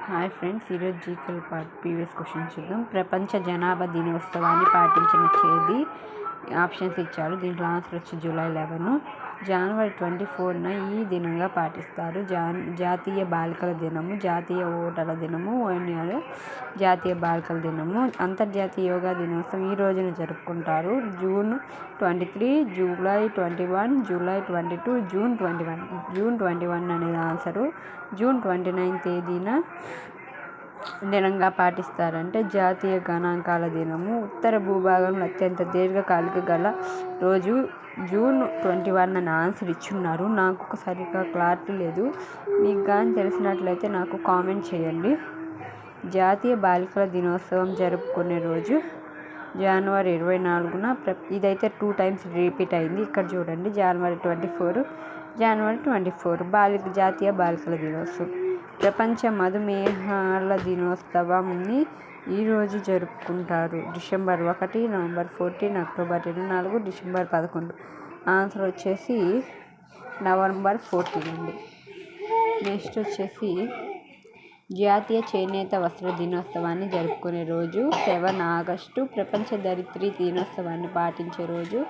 Hi friends, ఈరోజు జీకేల previous question చూద్దాం. ప్రపంచ జనాభా దినోత్సవాన్ని పాటించిన తేదీ ఆప్షన్స్ ఇచ్చారు. దీంట్లో ఆన్సర్ వచ్చి జూలై 11. జనవరి 24న ఈ దినంగా పాటిస్తారు. జాతీయ బాలికల దినము, జాతీయ ఓటర్ల దినము, జాతీయ బాలికల దినము. అంతర్జాతీయ యోగా దినోత్సవం ఈ రోజున జరుపుకుంటారు. June 23, July 21, July 22, June 21. June 21 అనేది ఆన్సరు. జూన్ 29 తేదీన దినంగా పాటిస్తారంటే జాతీయ గణాంకాల దినము. ఉత్తర భూభాగంలో అత్యంత దీర్ఘకాలిక గల రోజు జూన్ 21 అని ఆన్సర్ ఇచ్చున్నారు. నాకు సరిగ్గా క్లారిటీ లేదు. మీకు కానీ తెలిసినట్లయితే నాకు కామెంట్ చేయండి. జాతీయ బాలికల దినోత్సవం జరుపుకునే రోజు జనవరి 24న. ఇదైతే 2 times రిపీట్ అయింది. ఇక్కడ చూడండి, జనవరి 24, జనవరి 24 జాతీయ బాలికల దినోత్సవం. ప్రపంచ మధుమేహాల దినోత్సవాన్ని ఈరోజు జరుపుకుంటారు. December 1, November 14, October 24, December 11. Answer వచ్చేసి నవంబర్ 14 అండి. నెక్స్ట్ వచ్చేసి జాతీయ చేనేత వస్త్ర దినోత్సవాన్ని జరుపుకునే రోజు 7 ఆగస్టు. ప్రపంచ ధరిత్రి దినోత్సవాన్ని పాటించే రోజు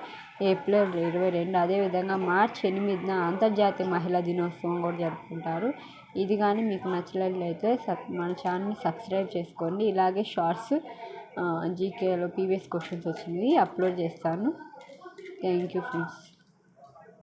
ఏప్రిల్ 22. అదేవిధంగా మార్చి 8న అంతర్జాతీయ మహిళా దినోత్సవం కూడా జరుపుకుంటారు. ఇది కానీ మీకు నచ్చినట్లయితే మన ఛానల్ని సబ్స్క్రైబ్ చేసుకోండి. ఇలాగే షార్ట్స్ జీకేలో ప్రీవియస్ క్వశ్చన్స్ వచ్చినవి అప్లోడ్ చేస్తాను. Thank you friends.